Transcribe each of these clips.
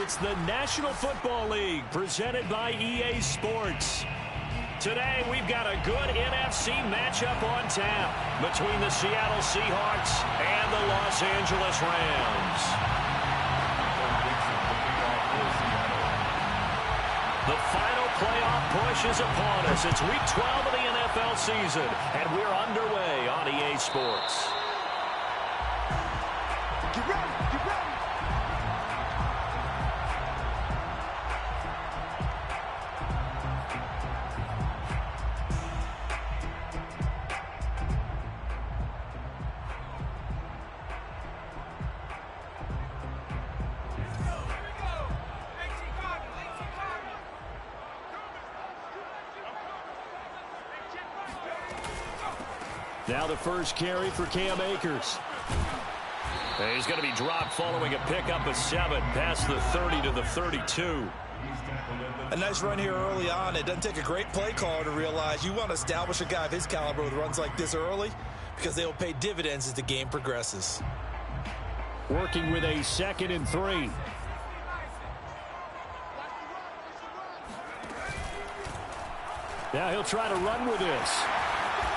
It's the National Football League presented by EA Sports. Today, we've got a good NFC matchup on tap between the Seattle Seahawks and the Los Angeles Rams. The final playoff push is upon us. It's Week 12 of the NFL season, and we're underway on EA Sports. Get ready, get ready. Now the first carry for Cam Akers. He's going to be dropped following a pickup of 7 past the 30 to the 32. A nice run here early on. It doesn't take a great play caller to realize you want to establish a guy of his caliber with runs like this early because they will pay dividends as the game progresses. Working with a 2nd and 3. Now he'll try to run with this.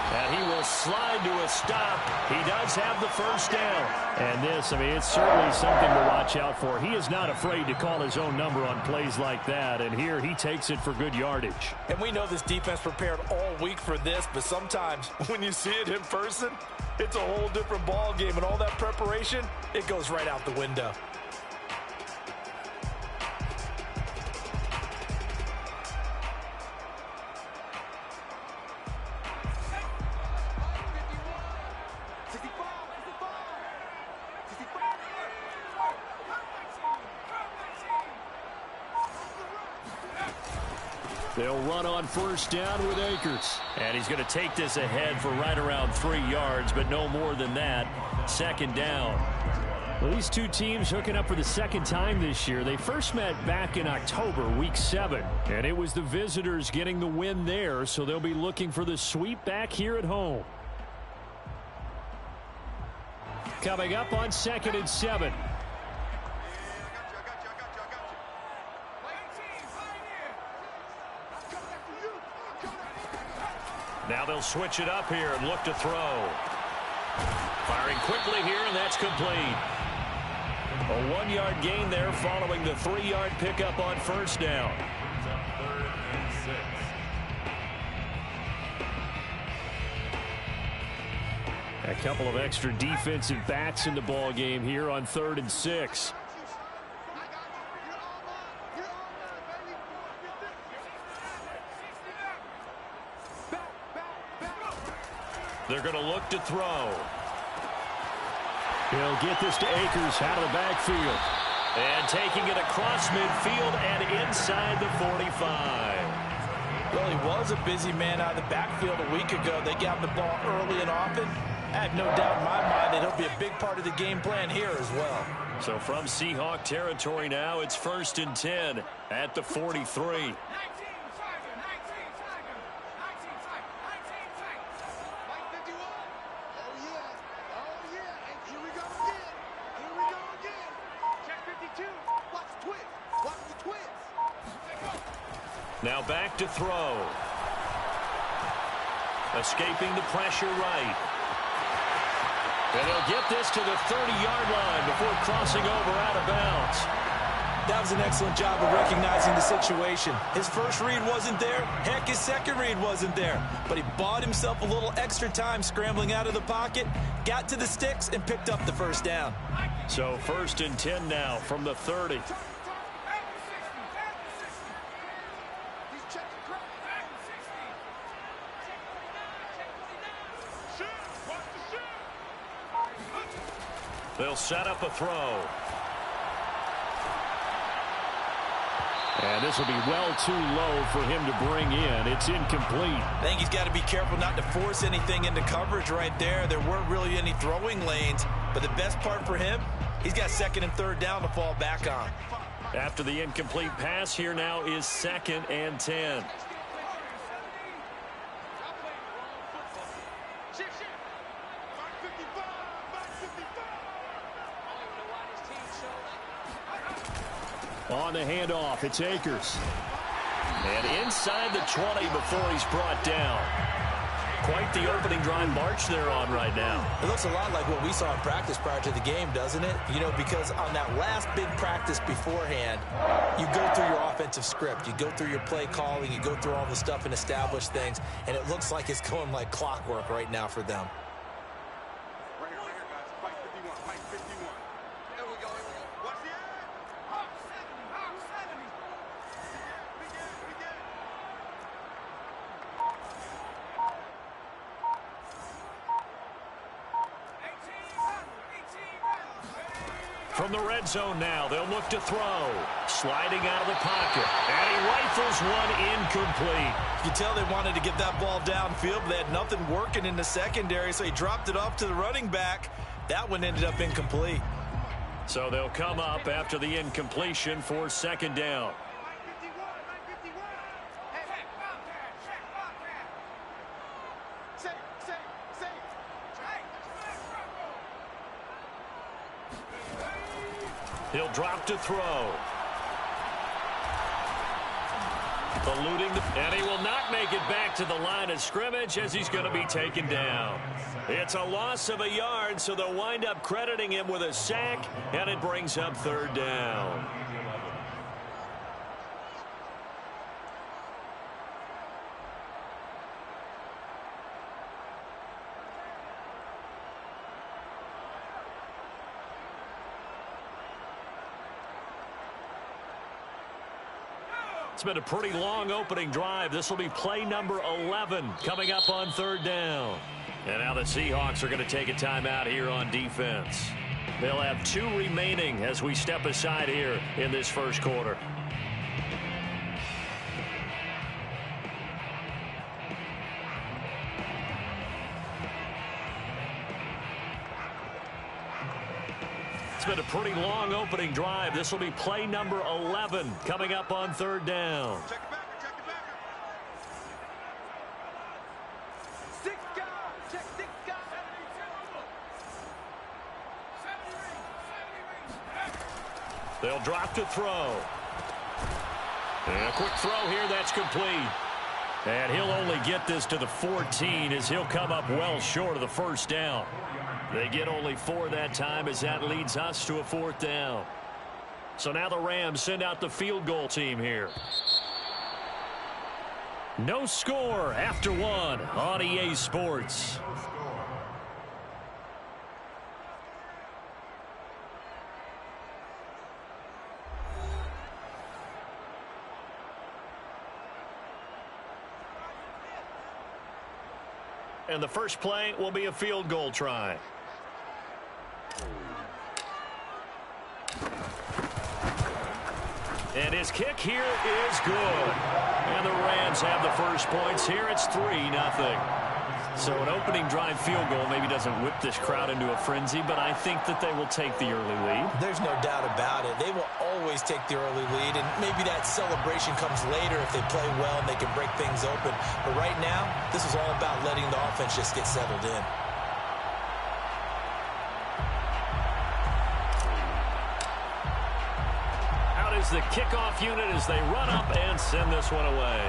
And he will slide to a stop. He does have the first down. And this, I mean, it's certainly something to watch out for. He is not afraid to call his own number on plays like that. And here he takes it for good yardage. And we know this defense prepared all week for this, but sometimes when you see it in person, it's a whole different ball game. And all that preparation, it goes right out the window. They'll run on first down with Akers. And he's going to take this ahead for right around 3 yards, but no more than that. 2nd down. Well, these two teams hooking up for the 2nd time this year. They first met back in October, Week 7. And it was the visitors getting the win there, so they'll be looking for the sweep back here at home. Coming up on 2nd and 7. Now they'll switch it up here and look to throw. Firing quickly here, and that's complete. A 1-yard gain there following the 3-yard pickup on first down. A couple of extra defensive backs in the ball game here on 3rd and 6. They're going to look to throw. He'll get this to Akers out of the backfield. And taking it across midfield and inside the 45. Well, he was a busy man out of the backfield a week ago. They got the ball early and often. I have no doubt in my mind that he'll be a big part of the game plan here as well. So from Seahawk territory now, it's 1st and 10 at the 43. Now back to throw. Escaping the pressure right. And he'll get this to the 30-yard line before crossing over out of bounds. That was an excellent job of recognizing the situation. His first read wasn't there. Heck, his second read wasn't there. But he bought himself a little extra time scrambling out of the pocket, got to the sticks, and picked up the first down. So 1st and 10 now from the 30. They'll set up a throw. And this will be well too low for him to bring in. It's incomplete. I think he's got to be careful not to force anything into coverage right there. There weren't really any throwing lanes. But the best part for him, he's got 2nd and 3rd down to fall back on. After the incomplete pass, here now is 2nd and 10. On the handoff, it's Akers. And inside the 20 before he's brought down. Quite the opening drive march they're on right now. It looks a lot like what we saw in practice prior to the game, doesn't it? You know, because on that last big practice beforehand, you go through your offensive script. You go through your play calling. You go through all the stuff and establish things. And it looks like it's going like clockwork right now for them. Right here, guys. Fight 51. Fight 51. Here we go. Watch the end. Hawk 70. Hawk 70. We get it. We get it. From the red zone now, they'll look to throw. Sliding out of the pocket. And he rifles one incomplete. You can tell they wanted to get that ball downfield, but they had nothing working in the secondary, so he dropped it off to the running back. That one ended up incomplete. So they'll come up after the incompletion for second down. He'll drop to throw. Eluding, and he will not make it back to the line of scrimmage as he's going to be taken down. It's a loss of a yard, so they'll wind up crediting him with a sack, and it brings up third down. It's been a pretty long opening drive. This will be play number 11 coming up on third down. And now the Seahawks are going to take a timeout here on defense. They'll have 2 remaining as we step aside here in this first quarter. It's been a pretty long opening drive. This will be play number 11 coming up on third down. Check it back. Check it back. 6 guys. Check 6 guys. 70 rings. They'll drop to throw. And a quick throw here. That's complete. And he'll only get this to the 14 as he'll come up well short of the first down. They get only 4 that time as that leads us to a 4th down. So now the Rams send out the field goal team here. No score after 1 on EA Sports. And the first play will be a field goal try. And his kick here is good. And the Rams have the first points here. It's 3-0. So an opening drive field goal maybe doesn't whip this crowd into a frenzy, but I think that they will take the early lead. There's no doubt about it. They will always take the early lead, and maybe that celebration comes later if they play well and they can break things open. But right now, this is all about letting the offense just get settled in. Out is the kickoff unit as they run up and send this one away.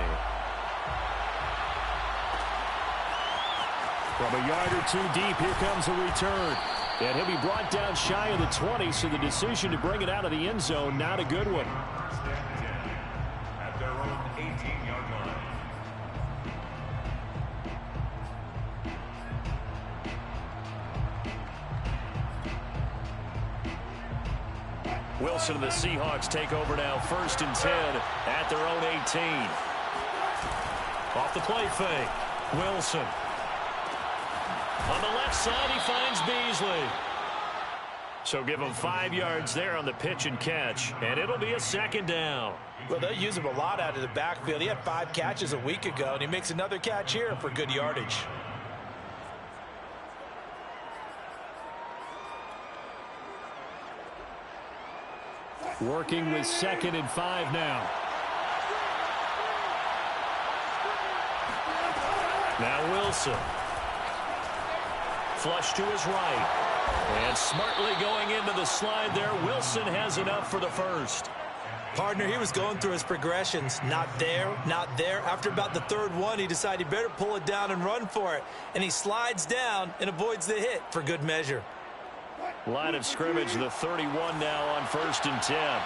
From a yard or 2 deep, here comes a return. And he'll be brought down shy of the 20, so the decision to bring it out of the end zone, not a good one. At their own 18-yard line. Wilson and the Seahawks take over now, 1st and 10 at their own 18. Off the play fake, Wilson. On the left side, he finds Beasley. So give him 5 yards there on the pitch and catch, and it'll be a 2nd down. Well, they use him a lot out of the backfield. He had 5 catches a week ago, and he makes another catch here for good yardage. Working with 2nd and 5 now. Now Wilson. Flush to his right. And smartly going into the slide there. Wilson has enough for the first. Partner, he was going through his progressions. Not there, not there. After about the third one, he decided he better pull it down and run for it. And he slides down and avoids the hit for good measure. Line of scrimmage, the 31 now on 1st and 10.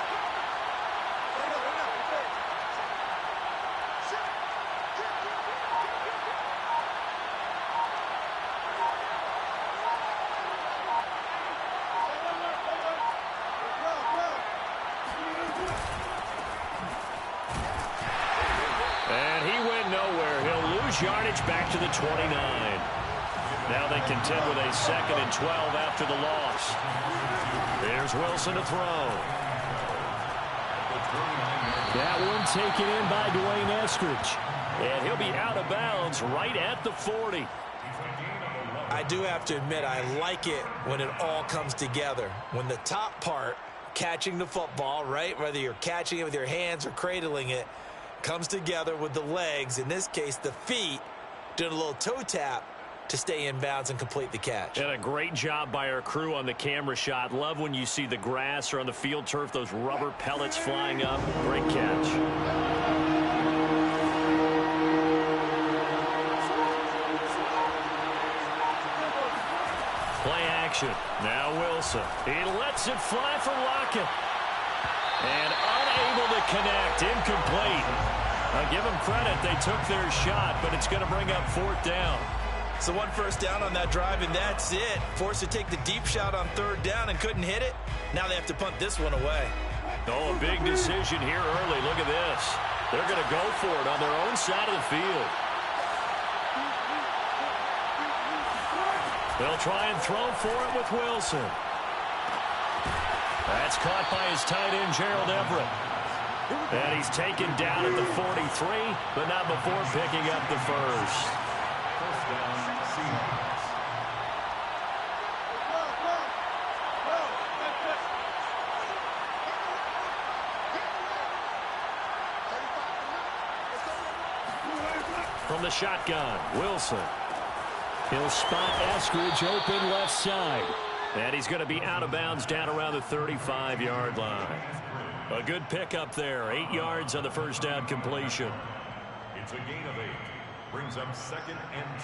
And he went nowhere. He'll lose yardage back to the 29. Now they contend with a 2nd and 12 after the loss. Here's Wilson to throw. That one taken in by Dwayne Eskridge. And he'll be out of bounds right at the 40. I do have to admit, I like it when it all comes together. When the top part, catching the football, right, whether you're catching it with your hands or cradling it, comes together with the legs, in this case the feet, doing a little toe tap to stay in bounds and complete the catch. And a great job by our crew on the camera shot. Love when you see the grass or on the field turf, those rubber pellets flying up. Great catch. Play action. Now Wilson. He lets it fly for Lockett. And unable to connect. Incomplete. I'll give them credit. They took their shot, but it's going to bring up 4th down. So 1 first down on that drive, and that's it. Forced to take the deep shot on 3rd down and couldn't hit it. Now they have to punt this one away. Oh, a big decision here early. Look at this. They're going to go for it on their own side of the field. They'll try and throw for it with Wilson. That's caught by his tight end, Gerald Everett. And he's taken down at the 43, but not before picking up the first. First down, Seahawks. From the shotgun, Wilson. He'll spot Eskridge open left side. And he's going to be out of bounds down around the 35-yard line. A good pickup there. 8 yards on the first down completion. It's a gain of 8. Brings up 2nd and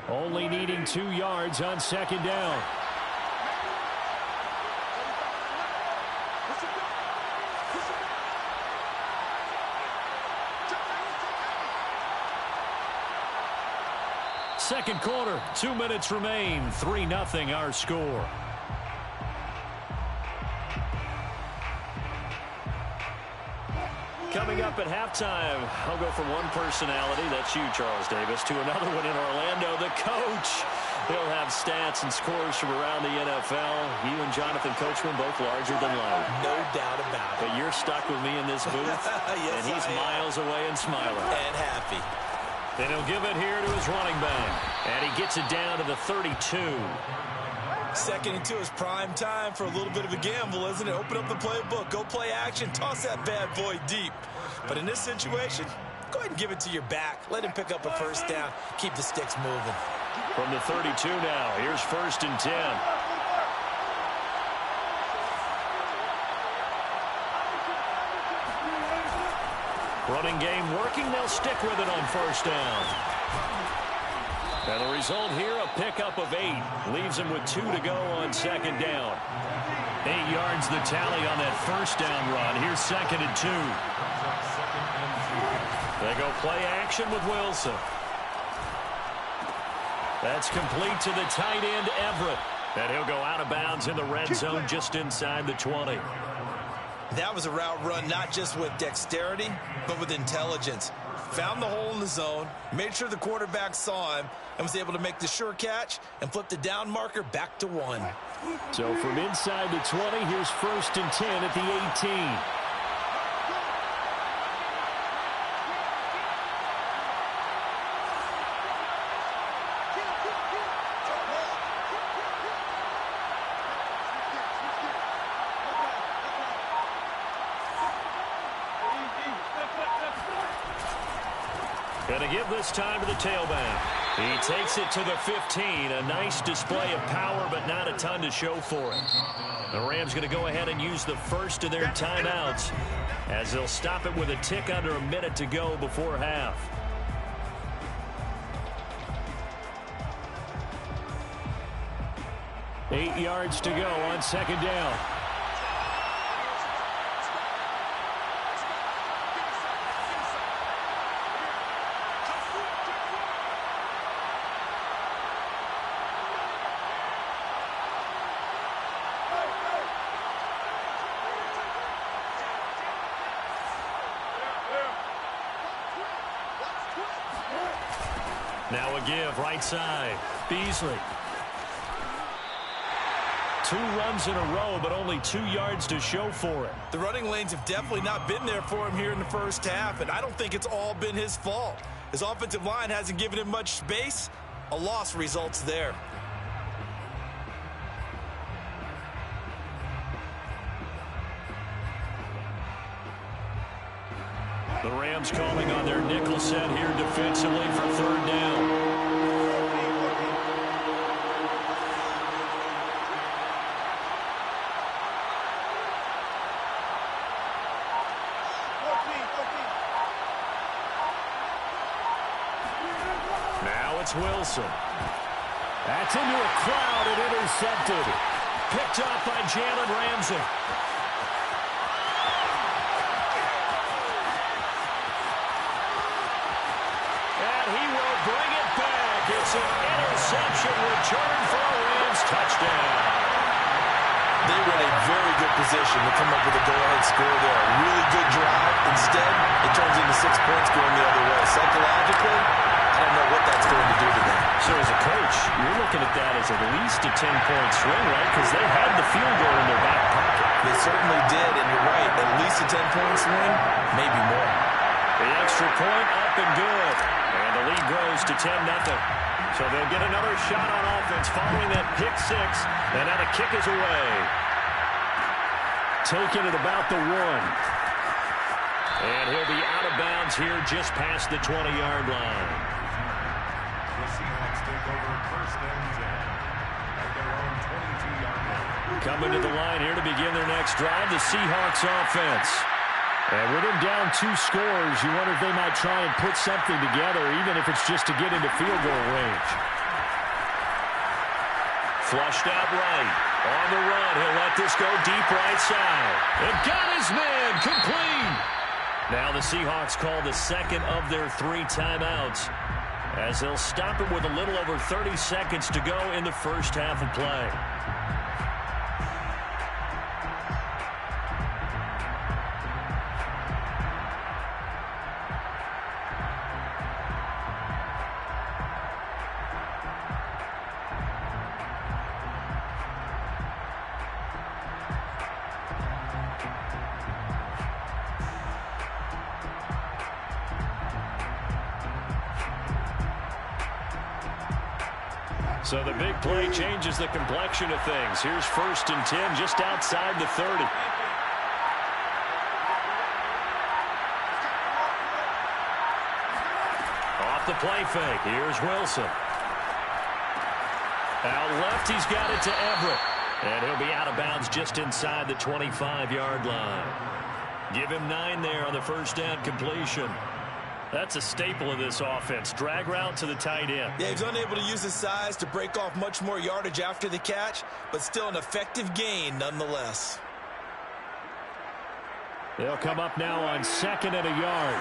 2. Only needing 2 yards on 2nd down. Second quarter, 2 minutes remain. 3-0 our score. Coming up at halftime, I'll go from one personality, that's you, Charles Davis, to another one in Orlando, the coach. He'll have stats and scores from around the NFL. You and Jonathan Coachman both larger than life. No doubt about it. But you're stuck with me in this booth, yes, and he's miles away and smiling. And happy. And he'll give it here to his running back. And he gets it down to the 32. 2nd and 2 is prime time for a little bit of a gamble, isn't it? Open up the playbook, go play action, toss that bad boy deep. But in this situation, go ahead and give it to your back. Let him pick up a first down. Keep the sticks moving. From the 32 now, here's 1st and 10. Running game working. They'll stick with it on 1st down. And the result here, a pickup of 8. Leaves him with 2 to go on 2nd down. 8 yards the tally on that 1st down run. Here's 2nd and 2. They go play action with Wilson. That's complete to the tight end, Everett. And he'll go out of bounds in the red zone just inside the 20. That was a route run not just with dexterity, but with intelligence. Found the hole in the zone, made sure the quarterback saw him, and was able to make the sure catch and flip the down marker back to 1. So from inside the 20, here's 1st and 10 at the 18. Going to give this time to the tailback. He takes it to the 15. A nice display of power, but not a ton to show for it. The Rams going to go ahead and use the first of their timeouts as they'll stop it with a tick under a minute to go before half. Eight yards to go on second down. Now a give, right side. Beasley. 2 runs in a row, but only 2 yards to show for it. The running lanes have definitely not been there for him here in the first half, and I don't think it's all been his fault. His offensive line hasn't given him much space. A loss results there. The Rams calling on their nickel set here defensively for third down. Now it's Wilson. That's into a crowd and intercepted. Picked off by Jalen Ramsey. It's an interception return for a Rams touchdown. They were in a very good position to come up with a go-ahead score there. A really good drive. Instead, it turns into 6 points going the other way. Psychologically, I don't know what that's going to do to them. So as a coach, you're looking at that as at least a 10-point swing, right? Because they had the field goal in their back pocket. They certainly did, and you're right. At least a 10-point swing, maybe more. The extra point up and good. And the lead grows to 10-0. So they'll get another shot on offense following that pick 6. And now the kick is away. Taking it about the 1. And he'll be out of bounds here just past the 20-yard line. The Seahawks take over first and 10 at their own 22-yard line. Coming to the line here to begin their next drive, the Seahawks offense. And with them down 2 scores, you wonder if they might try and put something together, even if it's just to get into field goal range. Flushed out right. On the run, he'll let this go deep right side. And got his man complete. Now the Seahawks call the second of their 3 timeouts, as they'll stop it with a little over 30 seconds to go in the first half of play. So the big play changes the complexion of things. Here's first and 10 just outside the 30. Off the play fake. Here's Wilson. Out left, he's got it to Everett. And he'll be out of bounds just inside the 25-yard line. Give him 9 there on the first down completion. That's a staple of this offense. Drag route to the tight end. Yeah, he's unable to use his size to break off much more yardage after the catch, but still an effective gain nonetheless. They'll come up now on 2nd and a yard.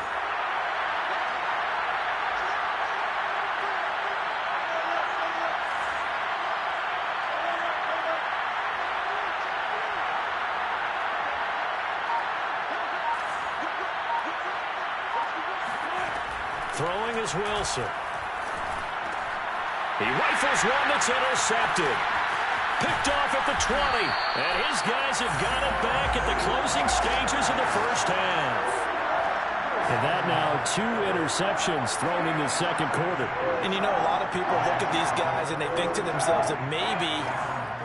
Throwing is Wilson. He rifles one that's intercepted. Picked off at the 20. And his guys have got it back at the closing stages of the first half. And that now 2 interceptions thrown in the second quarter. And you know, a lot of people look at these guys and they think to themselves that maybe,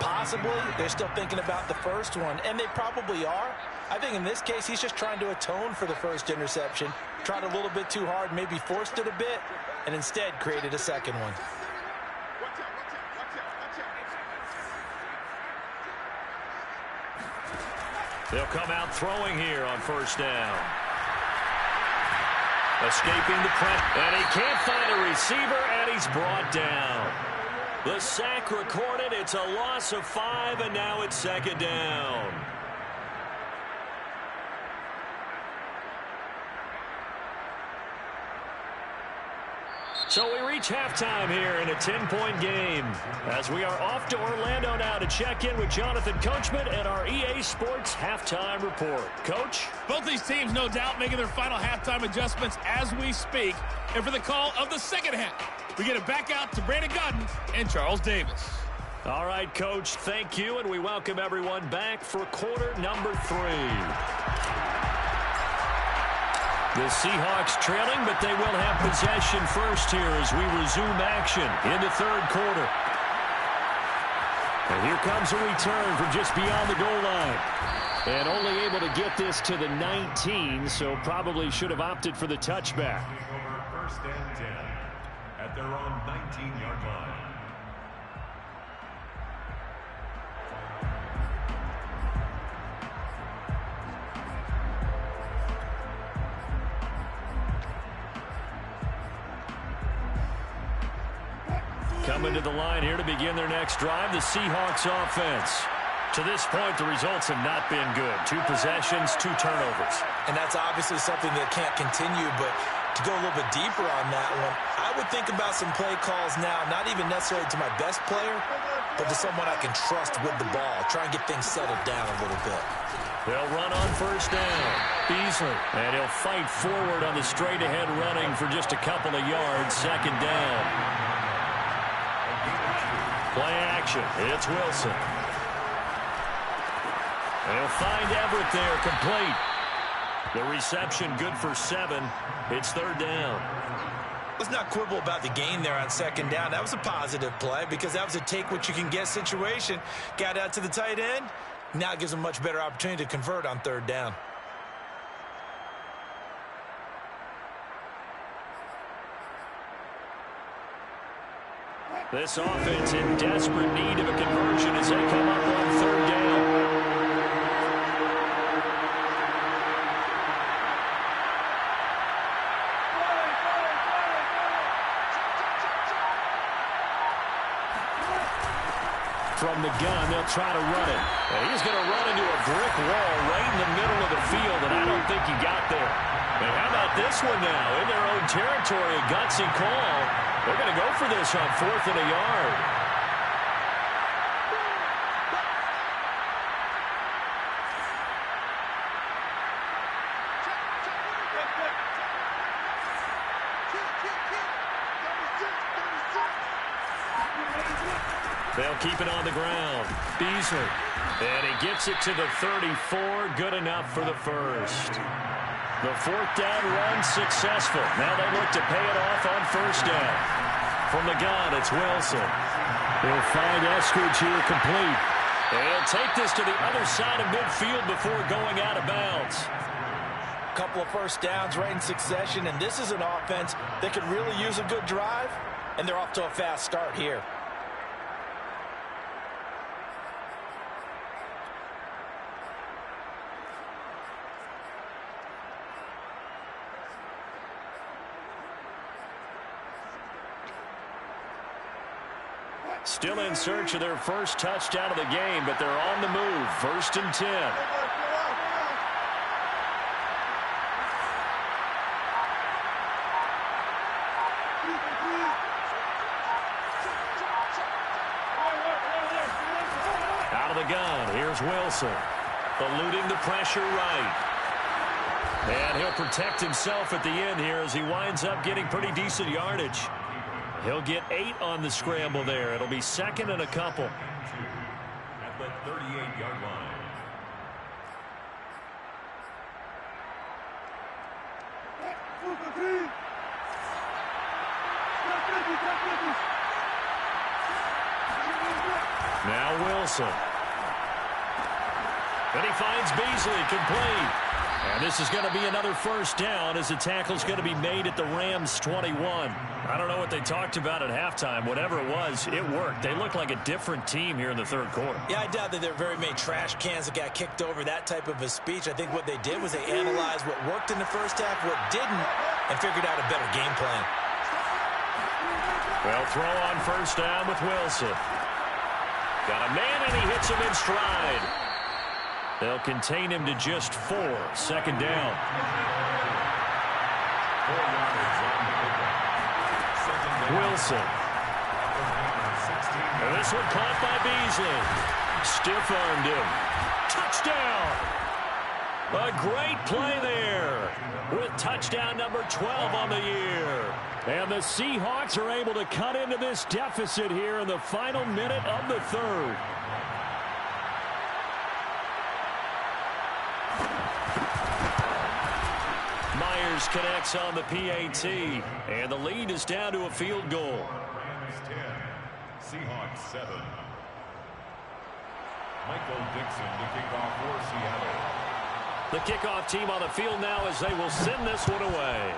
possibly, they're still thinking about the first one. And they probably are. I think in this case, he's just trying to atone for the first interception. Tried a little bit too hard, maybe forced it a bit, and instead created a second one. They'll come out throwing here on first down. Escaping the pressure, and he can't find a receiver, and he's brought down. The sack recorded. It's a loss of 5, and now it's second down. So we reach halftime here in a 10-point game as we are off to Orlando now to check in with Jonathan Coachman and our EA Sports Halftime Report. Coach? Both these teams, no doubt, making their final halftime adjustments as we speak. And for the call of the second half, we get it back out to Brandon Godden and Charles Davis. All right, Coach, thank you, and we welcome everyone back for quarter number 3. The Seahawks trailing, but they will have possession first here as we resume action in the third quarter. And here comes a return from just beyond the goal line. And only able to get this to the 19, so probably should have opted for the touchback. Over first and 10 at their own 19-yard line. Coming to the line here to begin their next drive, the Seahawks offense. To this point, the results have not been good. 2 possessions, 2 turnovers. And that's obviously something that can't continue, but to go a little bit deeper on that one, I would think about some play calls now, not even necessarily to my best player, but to someone I can trust with the ball. Try and get things settled down a little bit. They'll run on first down. Beasley. And he'll fight forward on the straight-ahead running for just a couple of yards. Second down. Play action. It's Wilson. They'll find Everett there, complete. The reception good for 7. It's third down. Let's not quibble about the gain there on second down. That was a positive play because that was a take-what-you-can-get situation. Got out to the tight end. Now it gives them a much better opportunity to convert on third down. This offense in desperate need of a conversion as they come up on third down. From the gun, they'll try to run it. And he's going to run into a brick wall right in the middle of the field, and I don't think he got there. And how about this one now? In their own territory, a gutsy call. They're going to go for this on 4th and a yard. They'll keep it on the ground. Beasley. And he gets it to the 34. Good enough for the first. The 4th down run successful. Now they look to pay it off on first down. From the gun, it's Wilson. They'll find Eskridge here complete. They'll take this to the other side of midfield before going out of bounds. A couple of first downs right in succession, and this is an offense that could really use a good drive, and they're off to a fast start here. Still in search of their first touchdown of the game, but they're on the move. 1st and 10. Out of the gun, here's Wilson. Eluding the pressure right. And he'll protect himself at the end here as he winds up getting pretty decent yardage. He'll get 8 on the scramble there. It'll be 2nd and a couple. At the 38-yard line. Now Wilson. And he finds Beasley complete. And this is going to be another first down as the tackle's going to be made at the Rams 21. I don't know what they talked about at halftime. Whatever it was, it worked. They look like a different team here in the third quarter. Yeah, I doubt that there are very many trash cans that got kicked over that type of a speech. I think what they did was they analyzed what worked in the first half, what didn't, and figured out a better game plan. Well, throw on first down with Wilson. Got a man, and he hits him in stride. They'll contain him to just 4. Second down. Wilson. And this one caught by Beasley. Stiff-armed him. Touchdown. A great play there with touchdown number 12 on the year. And the Seahawks are able to cut into this deficit here in the final minute of the third. Myers connects on the PAT, and the lead is down to a field goal. Rams 10, Seahawks 7. Michael Dixon to kick off for Seattle. The kickoff team on the field now as they will send this one away.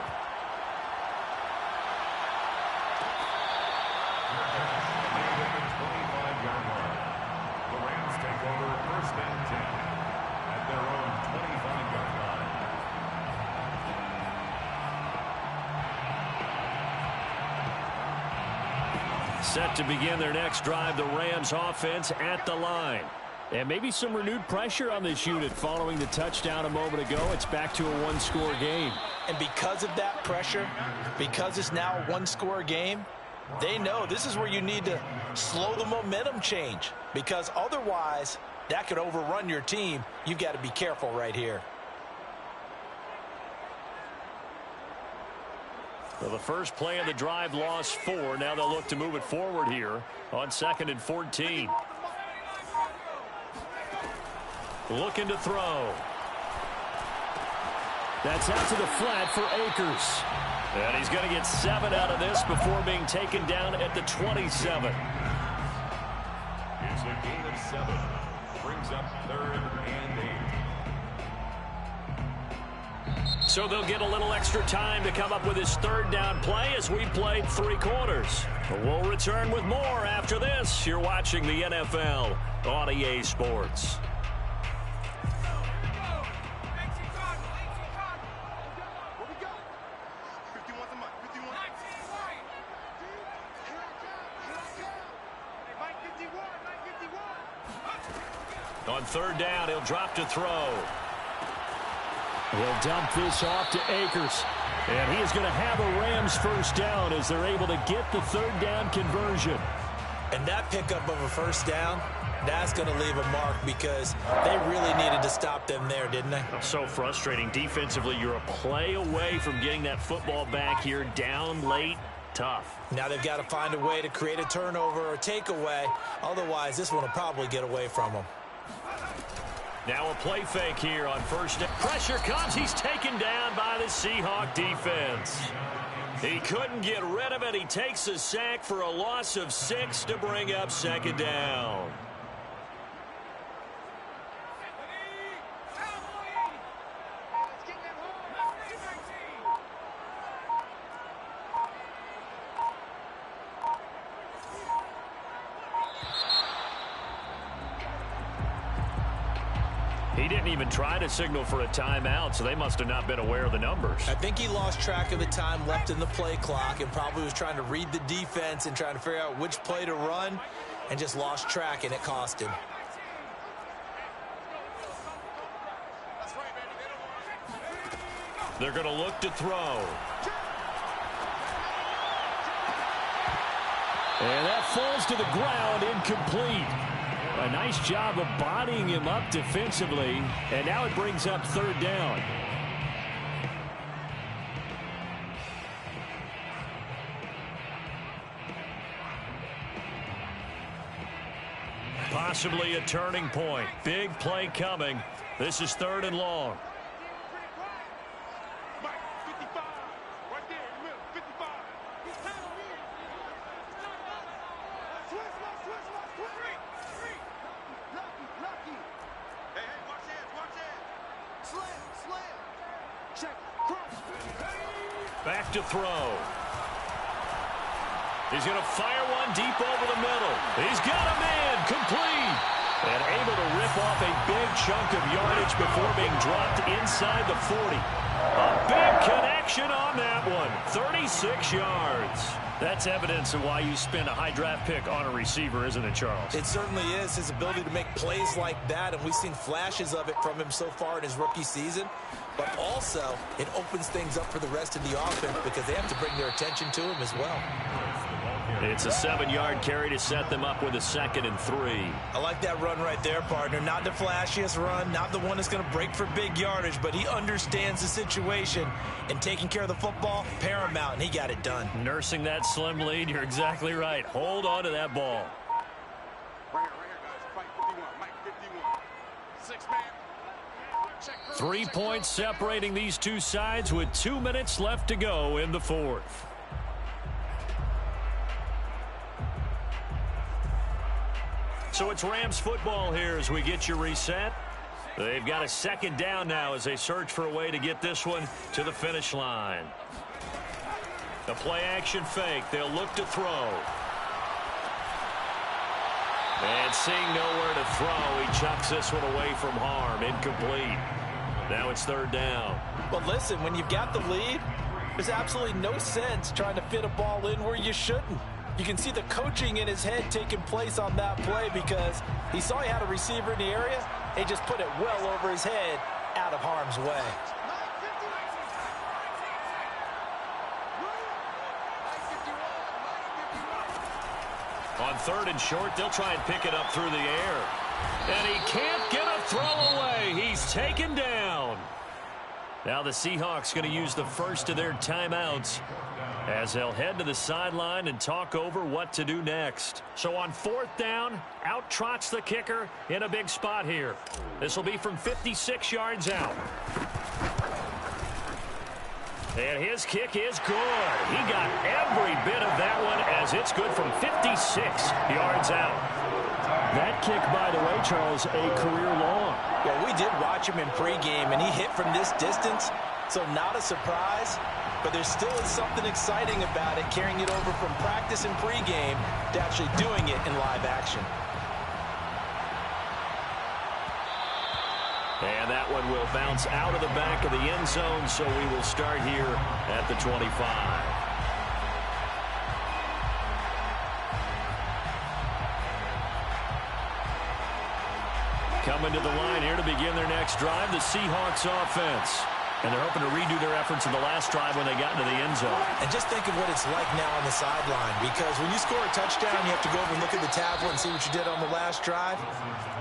The Rams take over first and 10 at their own 25-yard line. Set to begin their next drive, the Rams offense at the line. And maybe some renewed pressure on this unit following the touchdown a moment ago. It's back to a one-score game. And because of that pressure, because it's now a one-score game, they know this is where you need to slow the momentum change, because otherwise that could overrun your team. You've got to be careful right here. Well, the first play of the drive lost 4. Now they'll look to move it forward here on 2nd and 14. Looking to throw. That's out to the flat for Akers. And he's going to get 7 out of this before being taken down at the 27. It's a gain of 7. Brings up 3rd and 8. So they'll get a little extra time to come up with his third down play as we played 3 quarters. We'll return with more after this. You're watching the NFL on EA Sports. On third down, he'll drop to throw. He'll dump this off to Akers. And he is going to have a Rams first down as they're able to get the third down conversion. And that pickup of a first down, that's going to leave a mark, because they really needed to stop them there, didn't they? So frustrating. Defensively, you're a play away from getting that football back here down late. Tough. Now they've got to find a way to create a turnover or takeaway. Otherwise, this one will probably get away from them. Now a play fake here on first down. Pressure comes. He's taken down by the Seahawk defense. He couldn't get rid of it. He takes a sack for a loss of 6 to bring up second down. He didn't even try to signal for a timeout, so they must have not been aware of the numbers. I think he lost track of the time left in the play clock and probably was trying to read the defense and trying to figure out which play to run, and just lost track, and it cost him. They're going to look to throw. And that falls to the ground, incomplete. A nice job of bodying him up defensively, and now it brings up third down. Possibly a turning point. Big play coming. This is 3rd and long. Slam, slam. Back to throw. He's going to fire one deep over the middle. He's got a man complete. And able to rip off a big chunk of yardage before being dropped inside the 40. A big connection on that one. 36 yards. That's evidence of why you spend a high draft pick on a receiver, isn't it, Charles? It certainly is. His ability to make plays like that, and we've seen flashes of it from him so far in his rookie season. But also, it opens things up for the rest of the offense because they have to bring their attention to him as well. It's a 7-yard carry to set them up with a 2nd and 3. I like that run right there, partner. Not the flashiest run, not the one that's going to break for big yardage, but he understands the situation, and taking care of the football, paramount, and he got it done. Nursing that slim lead, you're exactly right. Hold on to that ball. Right here, guys. Fight 51. Mike 51. 6-man. 3 points separating these two sides with 2 minutes left to go in the 4th. So it's Rams football here as we get you reset. They've got a 2nd down now as they search for a way to get this one to the finish line. The play action fake. They'll look to throw. And seeing nowhere to throw, he chucks this one away from harm. Incomplete. Now it's 3rd down. Well, listen, when you've got the lead, there's absolutely no sense trying to fit a ball in where you shouldn't. You can see the coaching in his head taking place on that play because he saw he had a receiver in the area. He just put it well over his head out of harm's way. On 3rd and short, they'll try and pick it up through the air. And he can't get a throw away. He's taken down. Now the Seahawks going to use the first of their timeouts as they'll head to the sideline and talk over what to do next. So on 4th down, out trots the kicker in a big spot here. This will be from 56 yards out. And his kick is good. He got every bit of that one as it's good from 56 yards out. That kick, by the way, Charles, a career long. Well, we did watch him in pregame, and he hit from this distance, so not a surprise. But there still is something exciting about it, carrying it over from practice and pregame to actually doing it in live action. And that one will bounce out of the back of the end zone, so we will start here at the 25. Coming to the line here to begin their next drive, the Seahawks offense. And they're hoping to redo their efforts in the last drive when they got into the end zone. And just think of what it's like now on the sideline, because when you score a touchdown, you have to go over and look at the tablet and see what you did on the last drive.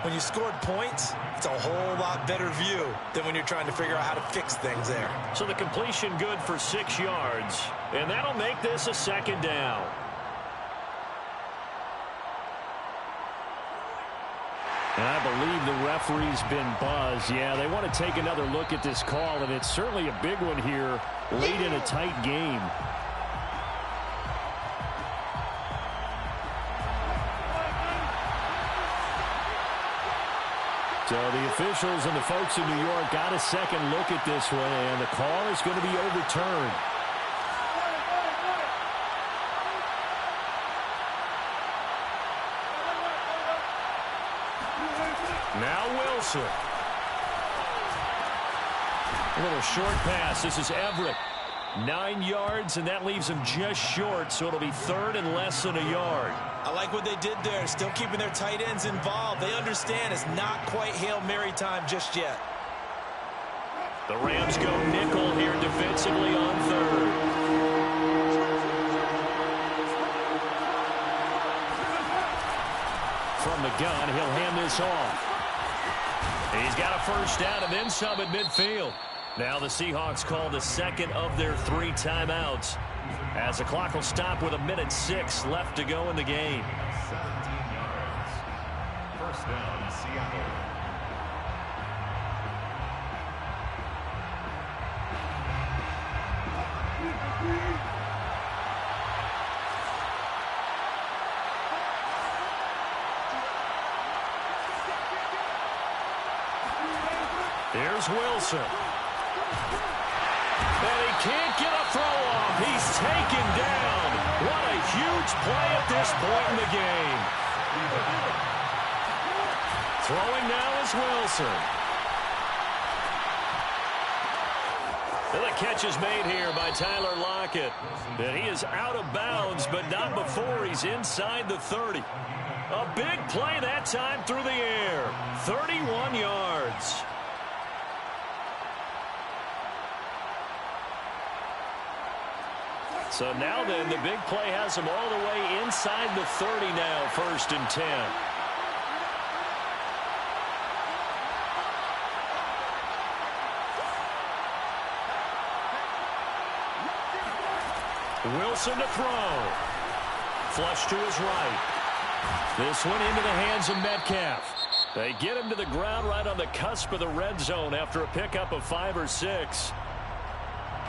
When you scored points, it's a whole lot better view than when you're trying to figure out how to fix things there. So the completion good for 6 yards, and that'll make this a 2nd down. And I believe the referee's been buzzed. Yeah, they want to take another look at this call, and it's certainly a big one here late in a tight game. So the officials and the folks in New York got a second look at this one, and the call is going to be overturned. Now Wilson. A little short pass. This is Everett. 9 yards, and that leaves him just short, so it'll be 3rd and less than a yard. I like what they did there, still keeping their tight ends involved. They understand it's not quite Hail Mary time just yet. The Rams go nickel here defensively on 3rd. From the gun, he'll hand this off. He's got a first down and then some at midfield. Now the Seahawks call the 2nd of their 3 timeouts as the clock will stop with 1:06 left to go in the game. 17 yards. First down, Seattle. Here's Wilson. And he can't get a throw huge play at this point in the game. Throwing now is Wilson. And the catch is made here by Tyler Lockett. And he is out of bounds, but not before he's inside the 30. A big play that time through the air. 31 yards. So now then, the big play has him all the way inside the 30 now, 1st and 10. Wilson to throw. Flush to his right. This one into the hands of Metcalf. They get him to the ground right on the cusp of the red zone after a pickup of 5 or 6.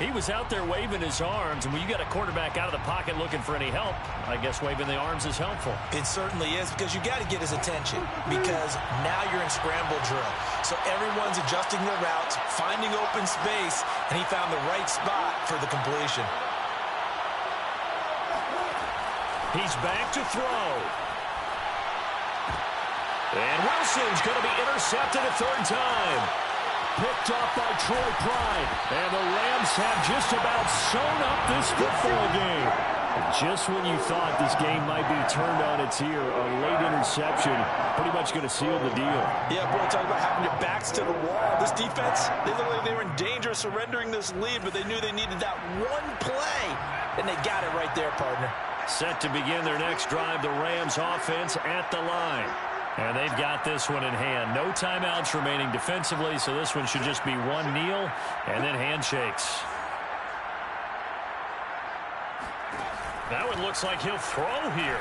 He was out there waving his arms, and when you got a quarterback out of the pocket looking for any help, I guess waving the arms is helpful. It certainly is, because you got to get his attention, because now you're in scramble drill. So everyone's adjusting their routes, finding open space, and he found the right spot for the completion. He's back to throw. And Wilson's going to be intercepted a 3rd time. Picked off by Troy Pride. And the Rams have just about sewn up this football game. Just when you thought this game might be turned on its ear, a late interception pretty much going to seal the deal. Yeah, boy, talk about having your backs to the wall. This defense, they looked like they were in danger of surrendering this lead, but they knew they needed that one play, and they got it right there, partner. Set to begin their next drive, the Rams offense at the line. And they've got this one in hand. No timeouts remaining defensively, so this one should just be one kneel and then handshakes. That one looks like he'll throw here.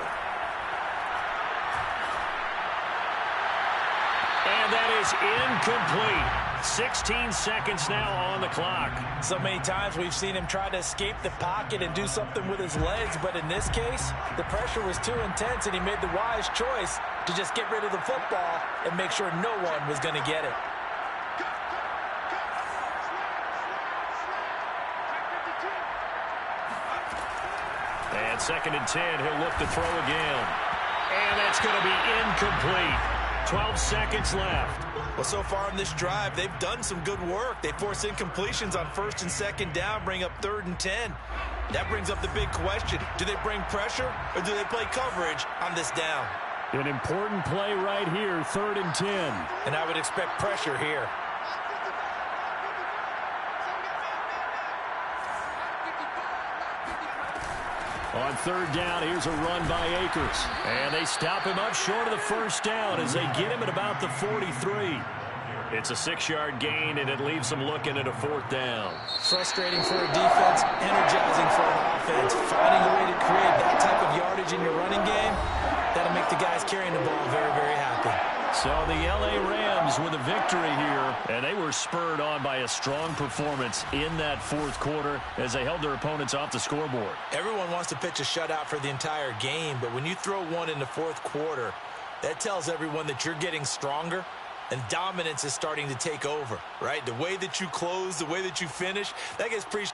And that is incomplete. 16 seconds now on the clock. So many times we've seen him try to escape the pocket and do something with his legs, but in this case, the pressure was too intense, and he made the wise choice to just get rid of the football and make sure no one was going to get it. And 2nd and 10, he'll look to throw again. And that's going to be incomplete. 12 seconds left. Well, so far in this drive, they've done some good work. They force incompletions on 1st and 2nd down, bring up 3rd and 10. That brings up the big question. Do they bring pressure, or do they play coverage on this down? An important play right here, 3rd and 10. And I would expect pressure here. On 3rd down, here's a run by Akers. And they stop him up short of the 1st down as they get him at about the 43. It's a 6-yard gain, and it leaves them looking at a 4th down. Frustrating for a defense, energizing for an offense. Finding a way to create that type of yardage in your running game, that'll make the guys carrying the ball very, very happy. So the L.A. Rams with a victory here, and they were spurred on by a strong performance in that 4th quarter as they held their opponents off the scoreboard. Everyone wants to pitch a shutout for the entire game, but when you throw one in the 4th quarter, that tells everyone that you're getting stronger and dominance is starting to take over, right? The way that you close, the way that you finish, that gets pretty...